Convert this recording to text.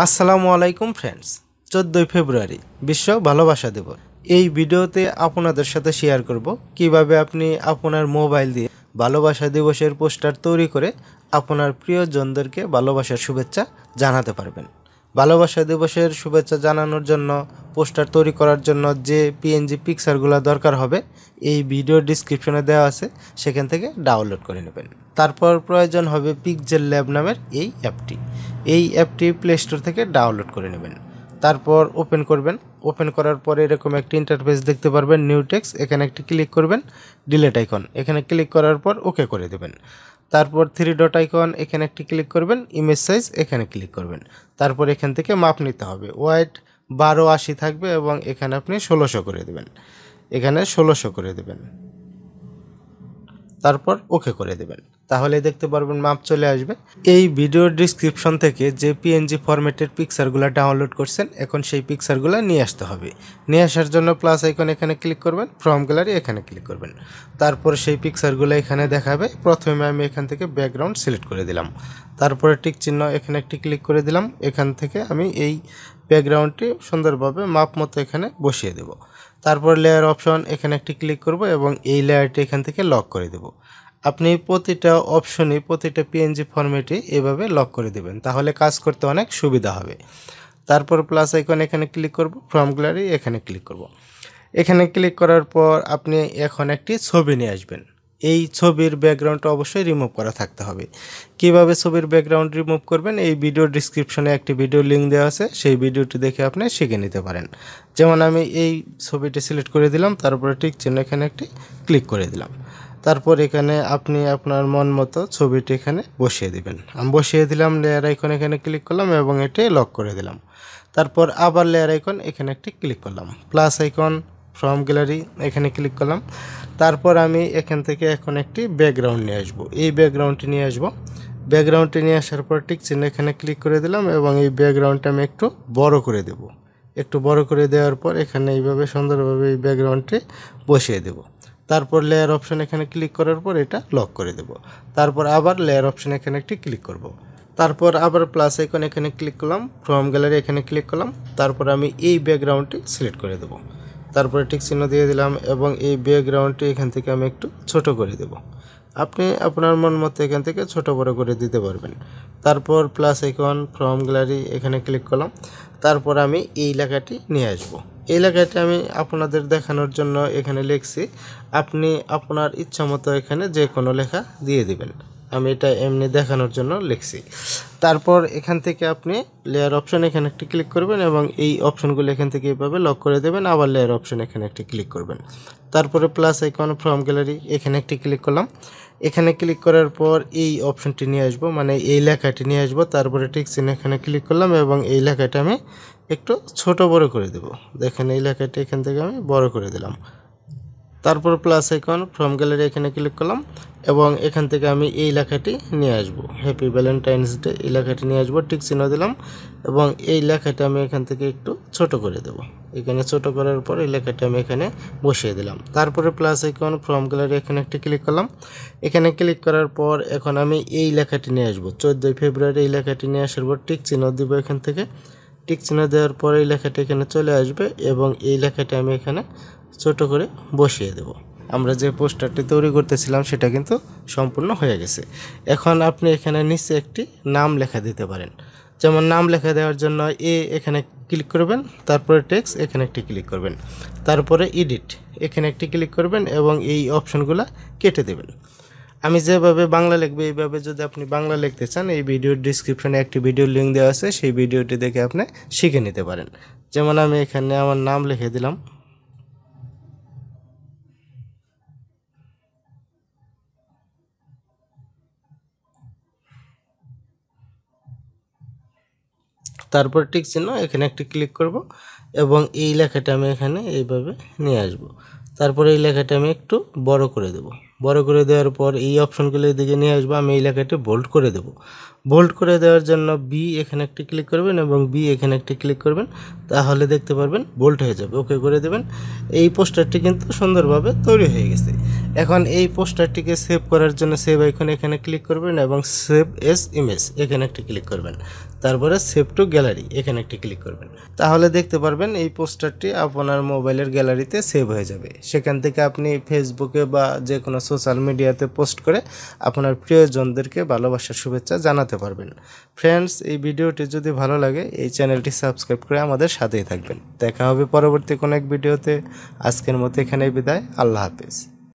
আসসালামু আলাইকুম ফ্রেন্ডস। 14 ফেব্রুয়ারি বিশ্ব ভালোবাসা দিবস। এই ভিডিওতে আপনাদের সাথে শেয়ার করব কিভাবে আপনি আপনার মোবাইল দিয়ে ভালোবাসা দিবসের পোস্টার তৈরি করে আপনার প্রিয়জনদেরকে ভালোবাসার শুভেচ্ছা জানাতে পারবেন। ভালোবাসা দিবসের শুভেচ্ছা জানানোর জন্য পোস্টার তৈরি করার জন্য যে পিএনজি পিকচারগুলো দরকার হবে এই ভিডিও ডিসক্রিপশনে দেওয়া আছে, সেখান থেকে ডাউনলোড করে নেবেন। তারপর প্রয়োজন হবে পিক্সেল ল্যাব নামের এই অ্যাপটি প্লে স্টোর থেকে ডাউনলোড করে নেবেন। তারপর ওপেন করবেন। ওপেন করার পরে এরকম একটি ইন্টারফেস দেখতে পারবেন, নিউ টেক্সট, এখানে একটি ক্লিক করবেন। ডিলিট আইকন এখানে ক্লিক করার পর ওকে করে দেবেন। তারপর 3 ডট আইকন এখানে একটি ক্লিক করবেন, ইমেজ সাইজ এখানে ক্লিক করবেন। তারপর এখান থেকে মাপ নিতে হবে, ওয়াইড 1280 থাকবে এবং এখানে আপনি 1600 করে দেবেন। এখানে 1600 করে দেবেন, তারপর ওকে করে দেবেন। তাহলে দেখতে পারবেন মাপ চলে আসবে। এই ভিডিওর ডিসক্রিপশন থেকে যে পিএনজি ফরম্যাটের পিকচারগুলো ডাউনলোড করছেন, এখন সেই পিকচারগুলো নিয়ে আসতে হবে। নিয়ে আসার জন্য প্লাস আইকন এখানে ক্লিক করবেন, ফ্রম গ্যালারি এখানে ক্লিক করবেন। তারপর সেই পিকচারগুলো এখানে দেখাবে। প্রথমে আমি এখান থেকে ব্যাকগ্রাউন্ড সিলেক্ট করে দিলাম, তারপরে টিক চিহ্ন এখানে একটি ক্লিক করে দিলাম। এখান থেকে আমি এই ব্যাকগ্রাউন্ডটি সুন্দরভাবে মাপ মতো এখানে বসিয়ে দেব। তারপর লেয়ার অপশন এখানে একটি ক্লিক করব এবং এই লেয়ারটি এখান থেকে লক করে দেব। আপনি প্রতিটা অপশনই প্রতিটা পিএনজি ফরম্যাটে এভাবে লক করে দেবেন, তাহলে কাজ করতে অনেক সুবিধা হবে। তারপর প্লাস আইকন এখানে ক্লিক করব, ফ্রম গ্যালারি এখানে ক্লিক করব। এখানে ক্লিক করার পর আপনি এখন একটি ছবি নিয়ে আসবেন। এই ছবির ব্যাকগ্রাউন্ডটা অবশ্যই রিমুভ করা থাকতে হবে। কিভাবে ছবির ব্যাকগ্রাউন্ড রিমুভ করবেন এই ভিডিও ডিসক্রিপশনে একটি ভিডিও লিঙ্ক দেওয়া আছে, সেই ভিডিওটি দেখে আপনি শিখে নিতে পারেন। যেমন আমি এই ছবিটি সিলেক্ট করে দিলাম, তারপরে টিক চিহ্ন এখানে একটি ক্লিক করে দিলাম। তারপর এখানে আপনি আপনার মন মতো ছবিটি এখানে বসিয়ে দিবেন। আমি বসিয়ে দিলাম, লেয়ার আইকন এখানে ক্লিক করলাম এবং এটি লক করে দিলাম। তারপর আবার লেয়ার আইকন এখানে একটি ক্লিক করলাম, প্লাস আইকন, ফ্রম গ্যালারি এখানে ক্লিক করলাম। তারপর আমি এখান থেকে এখন একটি ব্যাকগ্রাউন্ড নিয়ে আসবো। এই ব্যাকগ্রাউন্ডটি নিয়ে আসবো। ব্যাকগ্রাউন্ডটি নিয়ে আসার পর টিক চিহ্ন এখানে ক্লিক করে দিলাম এবং এই ব্যাকগ্রাউন্ডটা আমি একটু বড় করে দেব। একটু বড় করে দেওয়ার পর এখানে এইভাবে সুন্দরভাবে এই ব্যাকগ্রাউন্ডটি বসিয়ে দেব। তারপর লেয়ার অপশন এখানে ক্লিক করার পর এটা লক করে দেব। তারপর আবার লেয়ার অপশন এখানে একটি ক্লিক করব। তারপর আবার প্লাস আইকন এখানে ক্লিক করলাম, ফ্রম গ্যালারি এখানে ক্লিক করলাম। তারপর আমি এই ব্যাকগ্রাউন্ডটি সিলেক্ট করে দেব। তারপরে টিক চিহ্ন দিয়ে দিলাম এবং এই ব্যাকগ্রাউন্ডটি এখান থেকে আমি একটু ছোট করে দেব। আপনি আপনার মন মতো এখান থেকে ছোট বড় করে দিতে পারবেন। তারপর প্লাস আইকন, ফ্রম গ্যালারি এখানে ক্লিক করলাম। তারপর আমি এই লেখাটি নিয়ে আসব। এই লেখাটি আমি আপনাদের দেখানোর জন্য এখানে লিখছি, আপনি আপনার ইচ্ছা মতো এখানে যে কোনো লেখা দিয়ে দিবেন। আমি এটা এমনি দেখানোর জন্য লিখছি। তারপর এখান থেকে আপনি লেয়ার অপশন এখানে একটি ক্লিক করবেন এবং এই অপশনগুলো এখান থেকে এইভাবে লক করে দেবেন। আবার লেয়ার অপশন এখানে একটি ক্লিক করবেন। তারপরে প্লাস আইকন, ফ্রম গ্যালারি এখানে একটি ক্লিক করলাম। এখানে ক্লিক করার পর এই অপশনটি নিয়ে আসবো, মানে এই লেখাটি নিয়ে আসবো। তারপরে টিক চিহ্ন এখানে ক্লিক করলাম এবং এই লেখাটা আমি একটু ছোট বড় করে দেব। দেখেন এই লেখাটি এখান থেকে আমি বড় করে দিলাম। তারপর প্লাস আইকন, ফ্রম গ্যালারি এখানে ক্লিক করলাম এবং এখান থেকে আমি এই লেখাটি নিয়ে আসব, হ্যাপি ভ্যালেন্টাইন্স ডে এই লেখাটি নিয়ে আসবো। টিক চিহ্ন দিলাম এবং এই লেখাটা আমি এখান থেকে একটু ছোট করে দেব। এখানে ছোট করার পর এই লেখাটি আমি এখানে বসিয়ে দিলাম। তারপরে প্লাস আইকন, ফ্রম গ্যালারি এখানে একটি ক্লিক করলাম। এখানে ক্লিক করার পর এখন আমি এই লেখাটি নিয়ে আসবো, 14 ফেব্রুয়ারি এই লেখাটি নিয়ে আসার পর টিক চিহ্ন দিব। এখান থেকে টিক চিহ্ন দেওয়ার পর এই লেখাটি এখানে চলে আসবে এবং এই লেখাটি আমি এখানে ছোট করে বসিয়ে দেব। আমরা যে পোস্টারটি তৈরি করতেছিলাম সেটা কিন্তু সম্পূর্ণ হয়ে গেছে। এখন আপনি এখানে নিচে একটি নাম লেখা দিতে পারেন। যেমন নাম লেখা দেওয়ার জন্য এখানে ক্লিক করবেন, তারপরে টেক্সট এখানে একটি ক্লিক করবেন, তারপরে এডিট এখানে একটি ক্লিক করবেন এবং এই অপশনগুলো কেটে দেবেন। আমি যেভাবে বাংলা লিখবো এইভাবে যদি আপনি বাংলা লিখতে চান, এই ভিডিওর ডিসক্রিপশনে একটি ভিডিওর লিঙ্ক দেওয়া আছে, সেই ভিডিওটি দেখে আপনি শিখে নিতে পারেন। যেমন আমি এখানে আমার নাম লিখে দিলাম। তারপর টিক চিহ্ন এখানে একটি ক্লিক করব এবং এই লেখাটা আমি এখানে এইভাবে নিয়ে আসব। তারপরে এই লেখাটা আমি একটু বড় করে দেব। বড় করে দেওয়ার পর এই অপশনগুলো এদিকে নিয়ে আসবো। আমি এই লেখাটি বোল্ড করে দেব। বোল্ড করে দেওয়ার জন্য বি এখানে একটি ক্লিক করবেন এবং বি এখানে একটি ক্লিক করবেন, তাহলে দেখতে পারবেন বোল্ড হয়ে যাবে। ওকে করে দেবেন। এই পোস্টারটি কিন্তু সুন্দরভাবে তৈরি হয়ে গেছে। এখন এই পোস্টারটিকে সেভ করার জন্য সেভ আইকনে এখানে ক্লিক করবেন এবং সেভ এস ইমেজ এখানে একটি ক্লিক করবেন, তারপরে সেভ টু গ্যালারি এখানে একটি ক্লিক করবেন। তাহলে দেখতে পারবেন এই পোস্টারটি আপনার মোবাইলের গ্যালারিতে সেভ হয়ে যাবে। সেখান থেকে আপনি ফেসবুকে বা যে কোনো সোশ্যাল মিডিয়াতে পোস্ট করে আপনার প্রিয়জনদেরকে ভালোবাসার শুভেচ্ছা জানাতে পারবেন। ফ্রেন্ডস, এই ভিডিওটি যদি ভালো লাগে এই চ্যানেলটি সাবস্ক্রাইব করে আমাদের সাথেই থাকবেন। দেখা হবে পরবর্তী কোনো এক ভিডিওতে। আজকের মতো এখানেই বিদায়। আল্লাহ হাফেজ।